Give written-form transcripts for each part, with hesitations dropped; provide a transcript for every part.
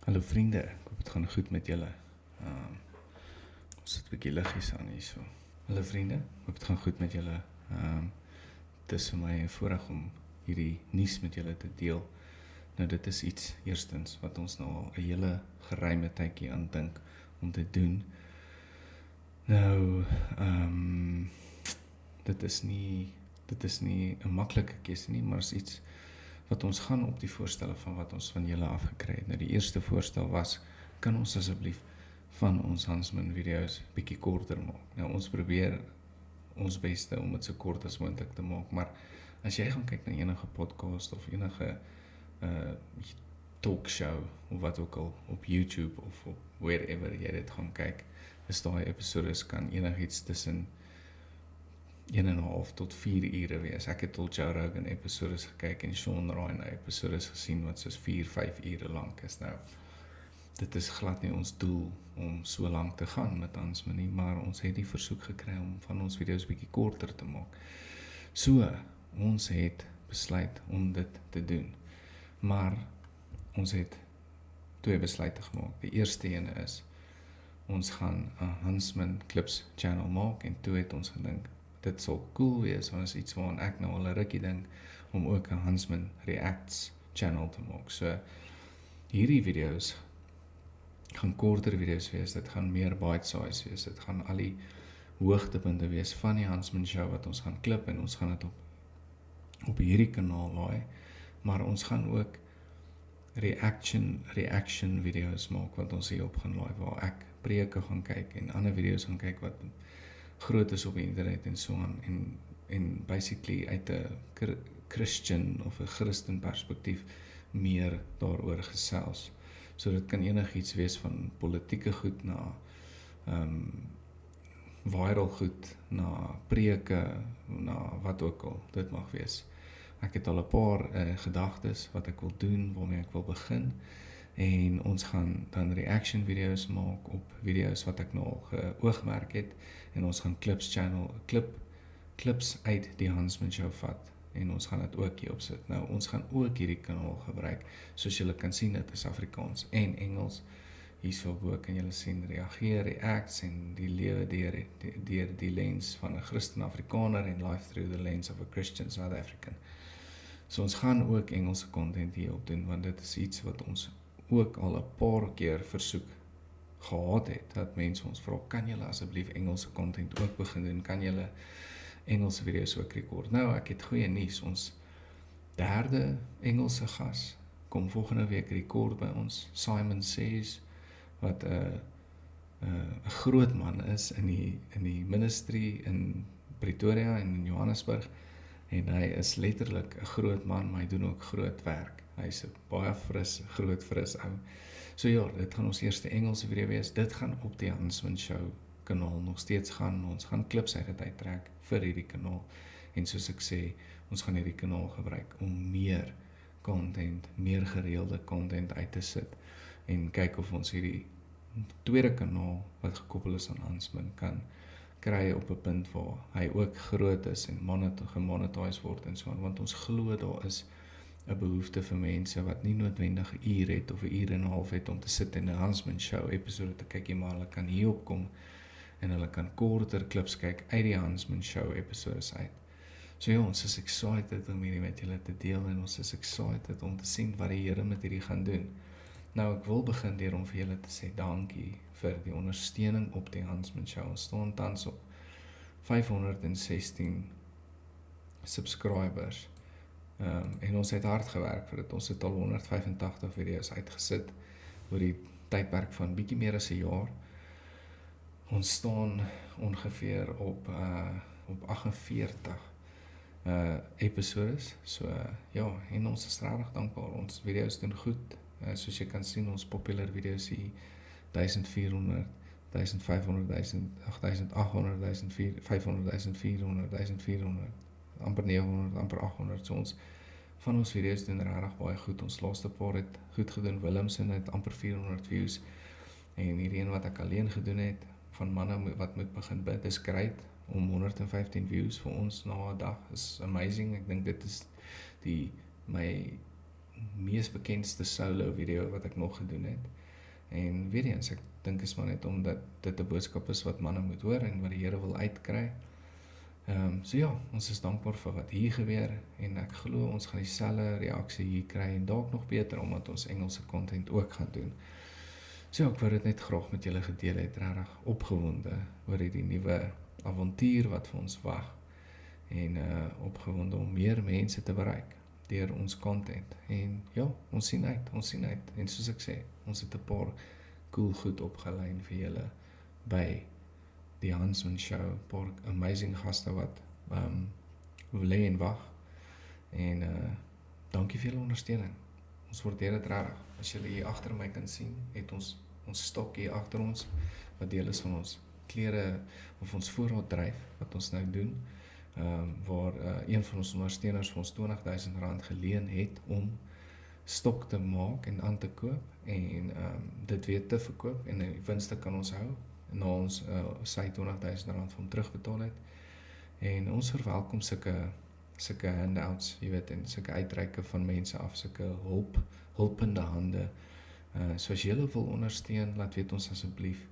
Hallo vriende, ek hoop het gaan goed met julle. Ons sit 'n bietjie liggies aan hier so. Hallo vriende, ek hoop het gaan goed met julle. Het is vir my 'n voorreg om hierdie nuus met julle te deel. Nou dit is iets eerstens wat ons nou al 'n hele geruime tydjie aan dink om te doen. Nou, dit is nie 'n maklike keuse nie, maar is iets wat ons gaan op die voorstelle van wat ons van julle afgekry het. Nou die eerste voorstel was, kan ons asseblief van ons Hansman video's bietjie korter maak. Nou ons probeer ons beste om dit so kort as moontlik te maak, maar as jy gaan kyk na enige podcast of enige talkshow of wat ook al op YouTube of op wherever jy dit gaan kyk, is daai episodes kan enigiets tussen 1,5 tot 4 ure wees. Ek het al Joe Rogan episodes gekyk en Sean Ryan episodes gesien wat soos 4-5 ure lank is. Nou, dit is glad nie ons doel om so lank te gaan met ons nie, maar ons het die versoek gekry om van ons video's bietjie korter te maak. So, ons het besluit om dit te doen. Maar ons het 2 besluite gemaak. Die eerste ene is, ons gaan 'n Hansman Clips channel maak en toe het ons gedink, dit sal cool wees, want is iets waaraan ek nou al 'n rukkie dink, om ook 'n Hansman Reacts channel te maak. So, hierdie video's gaan korter video's wees, dit gaan meer bite-size wees, dit gaan al die hoogtepunte wees van die Hansman show wat ons gaan klip en ons gaan dit op hierdie kanaal laai, maar ons gaan ook reaction video's maak wat ons hierop gaan laai, waar ek preke gaan kyk en ander video's gaan kyk wat groot is op die internet en so aan, en basically uit 'n Christian of 'n Christen perspektief meer daaroor gesels. So dit kan enigiets wees van politieke goed na viral goed, na preke, na wat ook al dit mag wees. Ek het al 'n paar gedagtes wat ek wil doen, waarmee ek wil begin, en ons gaan dan reaction video's maak op video's wat ek nou al geoogmerk het, en ons gaan clips uit die Hansman show vat, en ons gaan dit ook hier opsit. Nou, ons gaan ook hierdie kanaal gebruik, soos julle kan sien, dit is Afrikaans en Engels. Hierso bo kan julle sien reageer, reacts en die lewe deur die lens van 'n Christen Afrikaner en life through the lens of a Christian South African. So ons gaan ook Engelse content hierop doen, want dit is iets wat ons ook al 'n paar keer versoek gehad het, dat mense ons vra, kan julle asseblief Engelse content ook begin doen, kan julle Engelse video's ook rekord. Nou, ek het goeie nuus, ons 3de Engelse gas kom volgende week rekord by ons, Simon Says, wat 'n groot man is in die ministry in Pretoria en in Johannesburg, en hy is letterlik 'n groot man, maar hy doen ook groot werk. Hy is 'n baie fris ou. So ja, dit gaan ons eerste Engelse video wees. Dit gaan op die Hansman show kanaal nog steeds gaan. Ons gaan klips uit dit uittrek vir hierdie kanaal. En soos ek sê, ons gaan hierdie kanaal gebruik om meer content, meer gereelde content uit te sit, en kyk of ons hierdie tweede kanaal wat gekoppel is aan Hansman kan kry op 'n punt waar hy ook groot is en gemonetiseer word en so aan, want ons glo daar is 'n behoefte vir mense wat nie noodwendig 'n uur het of 'n uur en 'n half het om te sit en 'n Hansman show episode te kyk, maar hulle kan hier opkom en hulle kan korter klips kyk uit die Hansman show episodes uit. So ja, ons is excited om hierdie met julle te deel, en ons is excited om te sien wat die Here met hierdie gaan doen. Nou, ek wil begin deur om vir julle te sê dankie vir die ondersteuning op die Hansman show. Ons staan tans op 516 subscribers. En ons het hard gewerk vir dit. Ons het al 185 video's uitgesit oor die tydperk van bietjie meer as 'n jaar. Ons staan ongeveer op 48 episodes. So ja, en ons is regtig dankbaar. Ons video's doen goed. Soos jy kan sien, ons popular video's hier 1400, 1500, 8800, 1500, 1400, 1400, amper 900, amper 800. So van ons video's doen regtig baie goed. Ons laaste paar het goed gedoen. Willemsen het amper 400 views, en hierdie een wat ek alleen gedoen het, van manne wat moet begin bid, is great, om 115 views vir ons na 'n dag, is amazing. Ek dink dit is my mees bekendste solo video wat ek nog gedoen het. En weer eens, ek dink is maar net omdat dit 'n boodskap is wat manne moet hoor en wat die Here wil uitkry. So ja, ons is dankbaar vir wat hier gebeur en ek glo ons gaan dieselfde reaksie hier kry en dalk nog beter omdat ons Engelse content ook gaan doen. So ja, ek wou dit net graag met julle gedeel het, regtig opgewonde oor hierdie nuwe avontuur wat vir ons wag en opgewonde om meer mense te bereik deur ons content. En ja, ons sien uit en soos ek sê, ons het 'n paar cool goed opgelyn vir julle by die Hansman Show, paar amazing gaste wat lê en wag en dankie vir julle ondersteuning. Ons waardeer dit regtig. As julle hier agter my kan sien, het ons stok hier agter ons wat deel is van ons klere of ons voorraad dryf wat ons nou doen, waar een van ons ondersteuners vir ons R20,000 geleen het om stok te maak en aan te koop en dit weer te verkoop en die winste kan ons hou na ons sy R20,000 vir hom terugbetaal het. En ons verwelkom sulke handouts, jy weet, en sulke uitreike van mense af, sulke hulpende hande. So as julle wil ondersteun, laat weet ons asseblief.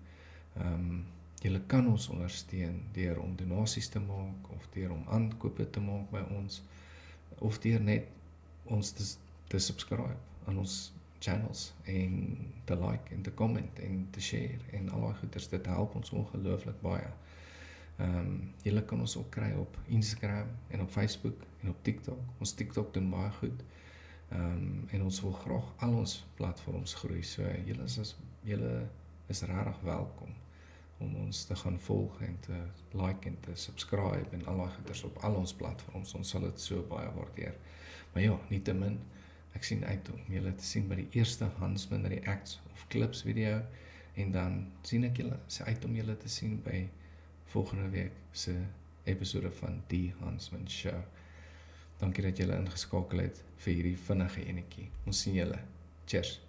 Julle kan ons ondersteun deur om donasies te maak of deur om aankope te maak by ons of deur net ons te subscribe aan ons channels en te like en te comment en te share en al daai goeders. Dit help ons ongelooflik baie. Julle kan ons ook kry op Instagram en op Facebook en op TikTok. Ons TikTok doen baie goed. En ons wil graag al ons platforms groei. So julle is regtig welkom om ons te gaan volg en te like en te subscribe en al daai goeders op al ons platforms. Ons sal dit so baie waardeer. Maar ja, nietemin, ek sien uit om julle te sien by die eerste Hansman Reacts of Clips video en dan sien ek julle uit om julle te sien by volgende week se episode van die Hansman Show. Dankie dat julle ingeskakel het vir hierdie vinnige enetjie. Ons sien julle. Cheers.